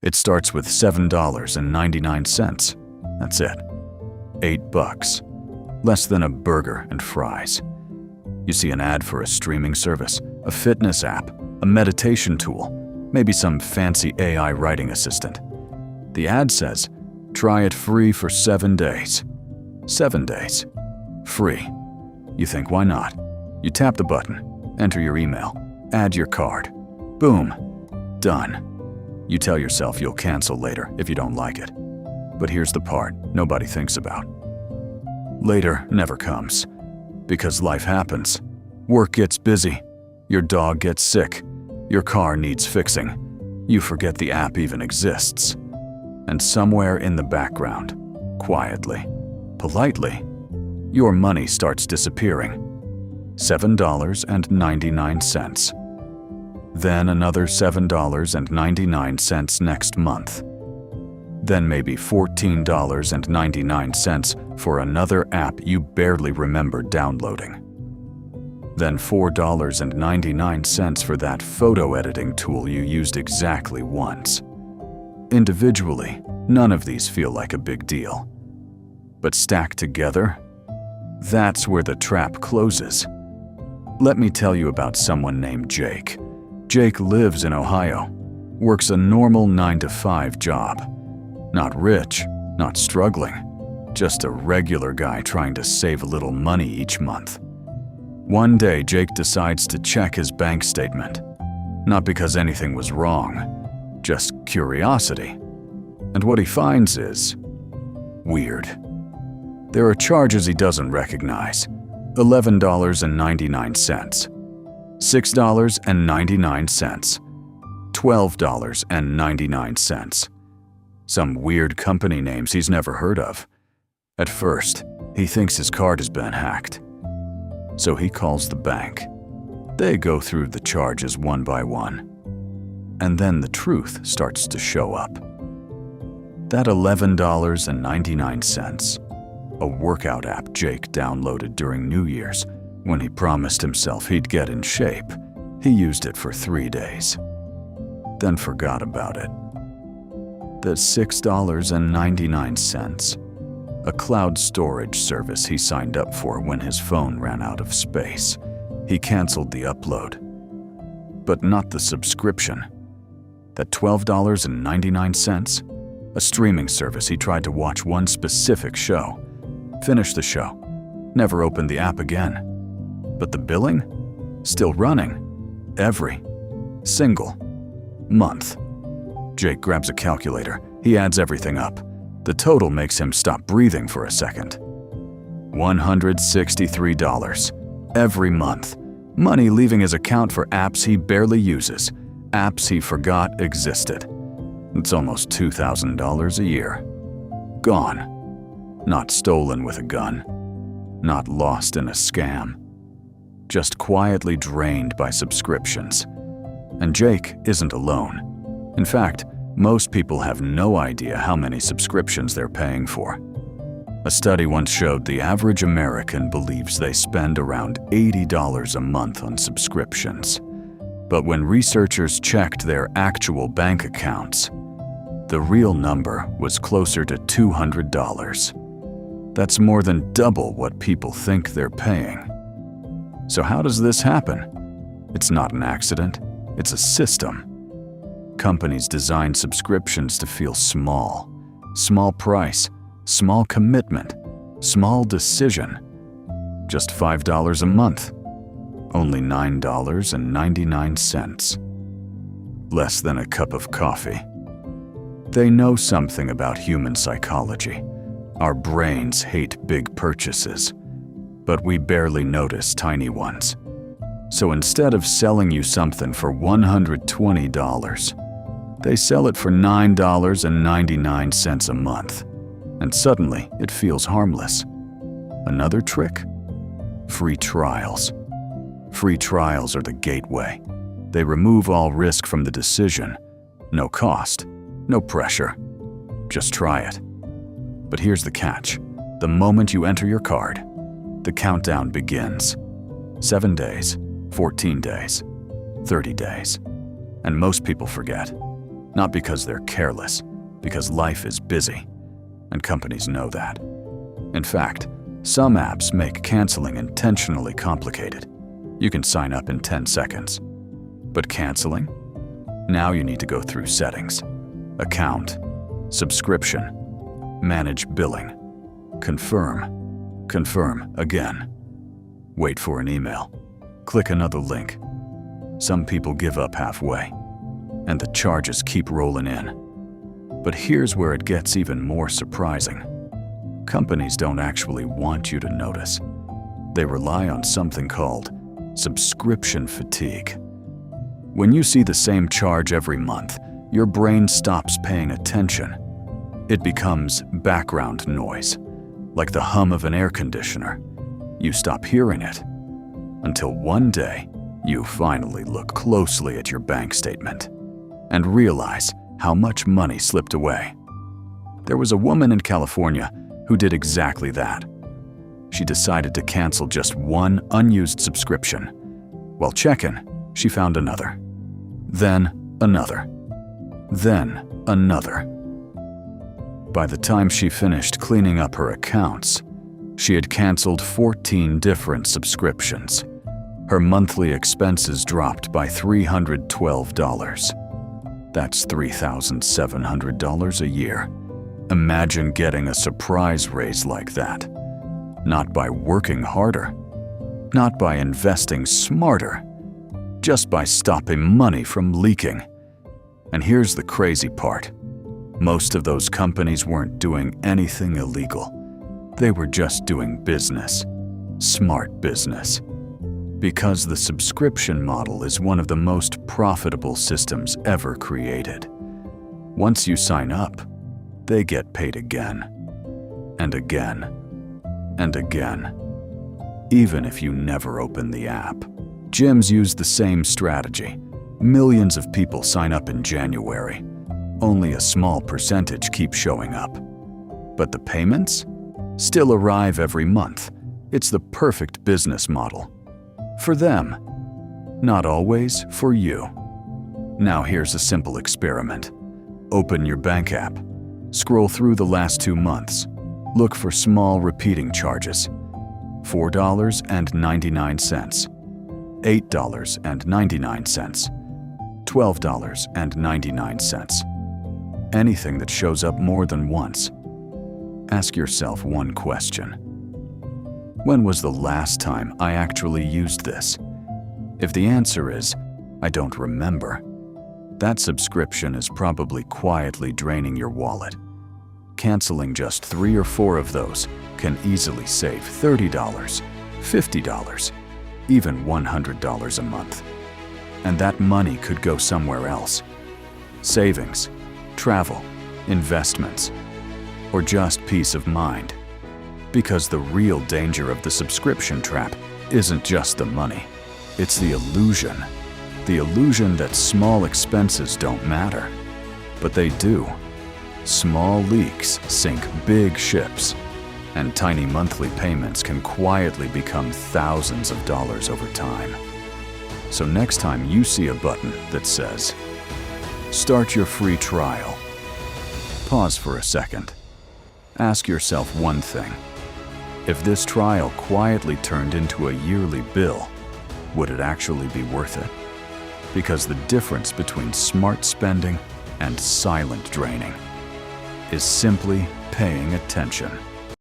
It starts with $7.99. That's it. $8. Less than a burger and fries. You see an ad for a streaming service, a fitness app, a meditation tool, maybe some fancy AI writing assistant. The ad says, try it free for 7 days. 7 days. Free. You think, why not? You tap the button, enter your email, add your card. Boom. Done. You tell yourself you'll cancel later if you don't like it. But here's the part nobody thinks about. Later never comes. Because life happens. Work gets busy. Your dog gets sick. Your car needs fixing. You forget the app even exists. And somewhere in the background, quietly, politely, your money starts disappearing. $7.99. Then another $7.99 next month. Then maybe $14.99 for another app you barely remember downloading. Then $4.99 for that photo editing tool you used exactly once. Individually, none of these feel like a big deal. But stacked together, that's where the trap closes. Let me tell you about someone named Jake. Jake lives in Ohio, works a normal 9-to-5 job. Not rich, not struggling, just a regular guy trying to save a little money each month. One day, Jake decides to check his bank statement. Not because anything was wrong, just curiosity. And what he finds is weird. There are charges he doesn't recognize. $11.99, $6.99, $12.99. Some weird company names he's never heard of. At first, he thinks his card has been hacked. So he calls the bank. They go through the charges one by one. And then the truth starts to show up. That $11.99, a workout app Jake downloaded during New Year's when he promised himself he'd get in shape, he used it for 3 days. Then forgot about it. The $6.99, a cloud storage service he signed up for when his phone ran out of space. He canceled the upload. But not the subscription. That $12.99, a streaming service he tried to watch one specific show. Finished the show. Never opened the app again. But the billing? Still running. Every single month. Jake grabs a calculator. He adds everything up. The total makes him stop breathing for a second. $163 every month. Money leaving his account for apps he barely uses, apps he forgot existed. It's almost $2,000 a year. Gone. Not stolen with a gun. Not lost in a scam. Just quietly drained by subscriptions. And Jake isn't alone. In fact, most people have no idea how many subscriptions they're paying for. A study once showed the average American believes they spend around $80 a month on subscriptions. But when researchers checked their actual bank accounts, the real number was closer to $200. That's more than double what people think they're paying. So how does this happen? It's not an accident, it's a system. Companies design subscriptions to feel small. Small price, small commitment, small decision. Just $5 a month. Only $9.99. Less than a cup of coffee. They know something about human psychology. Our brains hate big purchases, but we barely notice tiny ones. So instead of selling you something for $120, they sell it for $9.99 a month, and suddenly it feels harmless. Another trick? Free trials. Free trials are the gateway. They remove all risk from the decision. No cost, no pressure. Just try it. But here's the catch. The moment you enter your card, the countdown begins. 7 days, 14 days, 30 days. And most people forget. Not because they're careless, because life is busy, and companies know that. In fact, some apps make canceling intentionally complicated. You can sign up in 10 seconds. But canceling? Now you need to go through settings, account, subscription, manage billing, confirm again. Wait for an email. Click another link. Some people give up halfway, and the charges keep rolling in. But here's where it gets even more surprising. Companies don't actually want you to notice. They rely on something called subscription fatigue. When you see the same charge every month, your brain stops paying attention. It becomes background noise, like the hum of an air conditioner. You stop hearing it, until one day, you finally look closely at your bank statement and realize how much money slipped away. There was a woman in California who did exactly that. She decided to cancel just one unused subscription. While checking, she found another. Then another. Then another. By the time she finished cleaning up her accounts, she had canceled 14 different subscriptions. Her monthly expenses dropped by $312. That's $3,700 a year. Imagine getting a surprise raise like that. Not by working harder, not by investing smarter, just by stopping money from leaking. And here's the crazy part. Most of those companies weren't doing anything illegal. They were just doing business, smart business. Because the subscription model is one of the most profitable systems ever created. Once you sign up, they get paid again, and again, and again, even if you never open the app. Gyms use the same strategy. Millions of people sign up in January. Only a small percentage keep showing up. But the payments still arrive every month. It's the perfect business model. For them, not always for you. Now here's a simple experiment. Open your bank app. Scroll through the last 2 months. Look for small repeating charges. $4.99, $8.99, $12.99. Anything that shows up more than once. Ask yourself one question. When was the last time I actually used this? If the answer is, I don't remember, that subscription is probably quietly draining your wallet. Canceling just 3 or 4 of those can easily save $30, $50, even $100 a month. And that money could go somewhere else. Savings, travel, investments, or just peace of mind. Because the real danger of the subscription trap isn't just the money. It's the illusion. The illusion that small expenses don't matter. But they do. Small leaks sink big ships, and tiny monthly payments can quietly become thousands of dollars over time. So next time you see a button that says, "Start your free trial," pause for a second. Ask yourself one thing. If this trial quietly turned into a yearly bill, would it actually be worth it? Because the difference between smart spending and silent draining is simply paying attention.